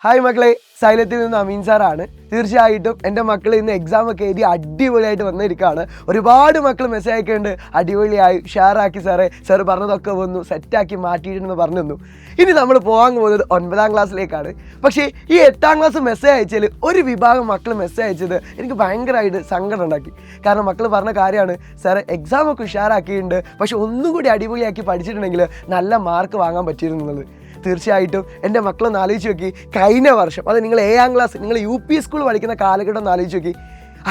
Hi മക്കളെ, സൈലത്തിൽ നിന്ന് അമീൻ സാറാണ്. തീർച്ചയായിട്ടും എൻ്റെ മക്കൾ ഇന്ന് എക്സാം ഒക്കെ എഴുതി അടിപൊളിയായിട്ട് വന്നിരിക്കുകയാണ്. ഒരുപാട് മക്കൾ മെസ്സേജ് അയക്കുന്നുണ്ട്, അടിപൊളിയായി ഷെയറാക്കി സാറ് പറഞ്ഞതൊക്കെ വന്നു, സെറ്റാക്കി മാറ്റിയിട്ടെന്ന് പറഞ്ഞു തന്നു. ഇനി നമ്മൾ പോകാൻ പോകുന്നത് 9ാം ക്ലാസ്സിലേക്കാണ്. പക്ഷേ ഈ 8ാം ക്ലാസ് മെസ്സേജ് അയച്ചാൽ ഒരു വിഭാഗം മക്കൾ മെസ്സേജ് അയച്ചത് എനിക്ക് ഭയങ്കരമായിട്ട് സങ്കടം ഉണ്ടാക്കി. കാരണം മക്കൾ പറഞ്ഞ കാര്യമാണ്, സാറ് എക്സാമൊക്കെ ഉഷാറാക്കിയിട്ടുണ്ട്, പക്ഷെ ഒന്നും കൂടി അടിപൊളിയാക്കി പഠിച്ചിട്ടുണ്ടെങ്കിൽ നല്ല മാർക്ക് വാങ്ങാൻ പറ്റിയിരുന്നുള്ളത്. തീർച്ചയായിട്ടും എൻ്റെ മക്കളൊന്ന് ആലോചിച്ച് നോക്കി, കഴിഞ്ഞ വർഷം അത് നിങ്ങൾ 7ാം ക്ലാസ്, നിങ്ങൾ UP സ്കൂൾ പഠിക്കുന്ന കാലഘട്ടം ഒന്ന് ആലോചിച്ച് നോക്കി.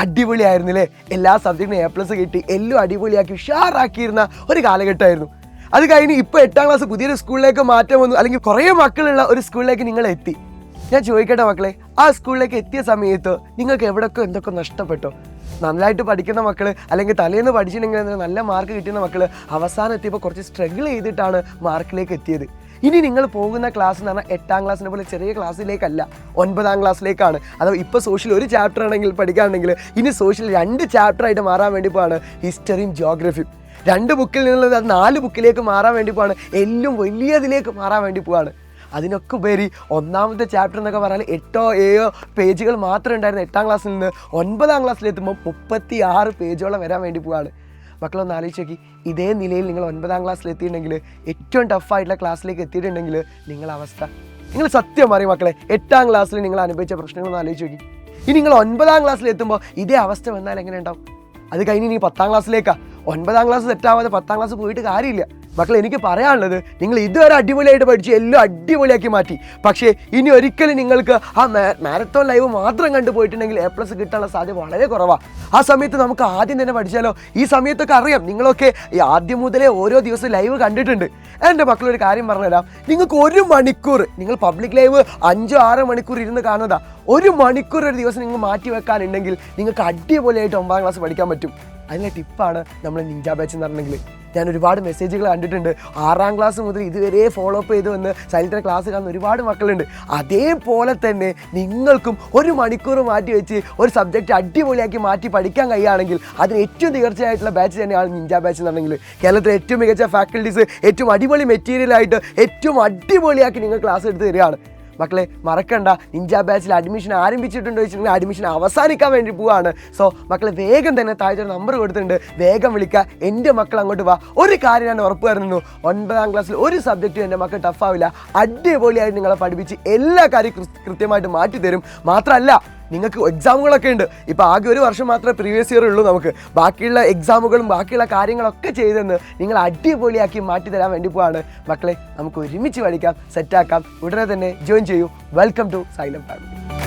അടിപൊളിയായിരുന്നില്ലേ, എല്ലാ സബ്ജക്റ്റിനും A+ കിട്ടി, എല്ലാം അടിപൊളിയാക്കി ഉഷാറാക്കിയിരുന്ന ഒരു കാലഘട്ടമായിരുന്നു. അത് കഴിഞ്ഞ് ഇപ്പോൾ 8ാം ക്ലാസ് പുതിയൊരു സ്കൂളിലേക്ക് മാറ്റം വന്നു, അല്ലെങ്കിൽ കുറേ മക്കളുള്ള ഒരു സ്കൂളിലേക്ക് നിങ്ങൾ എത്തി. ഞാൻ ചോദിക്കട്ടെ മക്കളെ, ആ സ്കൂളിലേക്ക് എത്തിയ സമയത്ത് നിങ്ങൾക്ക് എവിടെയൊക്കെ എന്തൊക്കെ നഷ്ടപ്പെട്ടോ? നന്നായിട്ട് പഠിക്കുന്ന മക്കൾ, അല്ലെങ്കിൽ തലേന്ന് പഠിച്ചിട്ടുണ്ടെങ്കിൽ നല്ല മാർക്ക് കിട്ടുന്ന മക്കൾ അവസാനം എത്തിയപ്പോൾ കുറച്ച് സ്ട്രഗിൾ ചെയ്തിട്ടാണ് മാർക്കിലേക്ക് എത്തിയത്. ഇനി നിങ്ങൾ പോകുന്ന ക്ലാസ് എന്ന് പറഞ്ഞാൽ 8ാം ക്ലാസ്സിനെ പോലെ ചെറിയ ക്ലാസ്സിലേക്കല്ല, 9ാം ക്ലാസ്സിലേക്കാണ്. അഥവാ ഇപ്പോൾ സോഷ്യൽ ഒരു ചാപ്റ്റർ ആണെങ്കിൽ പഠിക്കുകയാണെങ്കിൽ ഇനി സോഷ്യൽ 2 ചാപ്റ്ററായിട്ട് മാറാൻ വേണ്ടി പോവാണ്. ഹിസ്റ്ററിയും ജോഗ്രഫിയും 2 ബുക്കിൽ നിന്നുള്ളത് 4 ബുക്കിലേക്ക് മാറാൻ വേണ്ടി പോവാണ്. എല്ലാം വലിയതിലേക്ക് മാറാൻ വേണ്ടി പോവാണ്. അതിനൊക്കെ ഉപരി 1ാമത്തെ ചാപ്റ്റർ എന്നൊക്കെ പറഞ്ഞാൽ 8 or 7 പേജുകൾ മാത്രമേ ഉണ്ടായിരുന്നു 8ാം ക്ലാസ്സിൽ നിന്ന്. 9ാം ക്ലാസ്സിലെത്തുമ്പോൾ 36 പേജോളം വരാൻ വേണ്ടി പോവാണ്. മക്കളൊന്ന് ആലോചിച്ച് നോക്കി, ഇതേ നിലയിൽ നിങ്ങൾ 9ാം ക്ലാസ്സിൽ എത്തിയിട്ടുണ്ടെങ്കിൽ, ഏറ്റവും ടഫായിട്ടുള്ള ക്ലാസ്സിലേക്ക് എത്തിയിട്ടുണ്ടെങ്കിൽ നിങ്ങളുടെ അവസ്ഥ, നിങ്ങൾ സത്യം അറിയും മക്കളെ, 8ാം ക്ലാസ്സിൽ നിങ്ങൾ അനുഭവിച്ച പ്രശ്നങ്ങളൊന്ന് ആലോചിച്ച് നോക്കി. ഇനി നിങ്ങൾ 9ാം ക്ലാസ്സിൽ എത്തുമ്പോൾ ഇതേ അവസ്ഥ വന്നാൽ എങ്ങനെ ഉണ്ടാവും? അത് കഴിഞ്ഞ് ഇനി 10ാം ക്ലാസ്സിലേക്കാണ്. 9ാം ക്ലാസ് സെറ്റാവാതെ 10ാം ക്ലാസ് പോയിട്ട് കാര്യമില്ല. മക്കളെ, എനിക്ക് പറയാനുള്ളത്, നിങ്ങൾ ഇതുവരെ അടിപൊളിയായിട്ട് പഠിച്ച് എല്ലാം അടിപൊളിയാക്കി മാറ്റി. പക്ഷേ ഇനി ഒരിക്കലും നിങ്ങൾക്ക് ആ മാരത്തോൺ ലൈവ് മാത്രം കണ്ടു പോയിട്ടുണ്ടെങ്കിൽ A+ കിട്ടാനുള്ള സാധ്യത വളരെ കുറവാണ്. ആ സമയത്ത് നമുക്ക് ആദ്യം തന്നെ പഠിച്ചാലോ? ഈ സമയത്തൊക്കെ അറിയാം, നിങ്ങളൊക്കെ ഈ ആദ്യം മുതലേ ഓരോ ദിവസവും ലൈവ് കണ്ടിട്ടുണ്ട്. എൻ്റെ മക്കളൊരു കാര്യം പറഞ്ഞുതരാം, നിങ്ങൾക്ക് 1 മണിക്കൂർ, നിങ്ങൾ പബ്ലിക് ലൈവ് 5-6 മണിക്കൂർ ഇരുന്ന് കാണുന്നതാ, 1 മണിക്കൂർ ഒരു ദിവസം നിങ്ങൾ മാറ്റി വെക്കാനുണ്ടെങ്കിൽ നിങ്ങൾക്ക് അടിപൊളിയായിട്ട് 9ാം ക്ലാസ് പഠിക്കാൻ പറ്റും. അതിൻ്റെ ടിപ്പാണ് നമ്മൾ നിഞ്ച ബാച്ച് എന്ന് പറഞ്ഞെങ്കിൽ. ഞാൻ ഒരുപാട് മെസ്സേജുകൾ കണ്ടിട്ടുണ്ട്, 6ാം ക്ലാസ് മുതൽ ഇതുവരെ ഫോളോ അപ്പ് ചെയ്ത് വന്ന് സൈലത്തിൻ്റെ ക്ലാസ് കാണുന്ന ഒരുപാട് മക്കളുണ്ട്. അതേപോലെ തന്നെ നിങ്ങൾക്കും 1 മണിക്കൂർ മാറ്റി വെച്ച് ഒരു സബ്ജക്റ്റ് അടിപൊളിയാക്കി മാറ്റി പഠിക്കാൻ കഴിയുകയാണെങ്കിൽ അതിന് ഏറ്റവും തീർച്ചയായിട്ടുള്ള ബാച്ച് തന്നെയാണ് നിഞ്ച ബാച്ച് എന്ന് പറഞ്ഞെങ്കിൽ. കേരളത്തിലെ ഏറ്റവും മികച്ച ഫാക്കൽറ്റീസ് ഏറ്റവും അടിപൊളി മെറ്റീരിയലായിട്ട് ഏറ്റവും അടിപൊളിയാക്കി നിങ്ങൾ ക്ലാസ് എടുത്ത് തരികയാണ്. മക്കളെ മറക്കണ്ട, നിഞ്ച ബാച്ചിൽ അഡ്മിഷൻ ആരംഭിച്ചിട്ടുണ്ടോ വെച്ചിട്ടുണ്ടെങ്കിൽ അഡ്മിഷൻ അവസാനിക്കാൻ വേണ്ടി പോവാണ്. സോ മക്കളെ വേഗം തന്നെ താഴത്തെ നമ്പർ കൊടുത്തിട്ടുണ്ട്, വേഗം വിളിക്കുക. എൻ്റെ മക്കൾ അങ്ങോട്ട് വാ. ഒരു കാര്യം ഞാൻ ഉറപ്പ് തരുന്നു, 9ാം ക്ലാസ്സിൽ ഒരു സബ്ജക്റ്റും എൻ്റെ മക്കൾ ടഫാവില്ല. അടിപൊളിയായിട്ട് നിങ്ങളെ പഠിപ്പിച്ച് എല്ലാ കാര്യം കൃത്യമായിട്ട് മാറ്റിത്തരും. മാത്രമല്ല, നിങ്ങൾക്ക് എക്സാമുകളൊക്കെ ഉണ്ട്. ഇപ്പോൾ ആകെ 1 വർഷം മാത്രമേ പ്രീവിയസ് ഇയർ ഉള്ളൂ. നമുക്ക് ബാക്കിയുള്ള എക്സാമുകളും ബാക്കിയുള്ള കാര്യങ്ങളൊക്കെ ചെയ്തെന്ന് നിങ്ങൾ അടിപൊളിയാക്കി മാറ്റി തരാൻ വേണ്ടി പോവാണ്. മക്കളെ, നമുക്ക് ഒരുമിച്ച് പഠിക്കാം, സെറ്റാക്കാം. ഉടനെ തന്നെ ജോയിൻ ചെയ്യൂ. Welcome to Xylem family.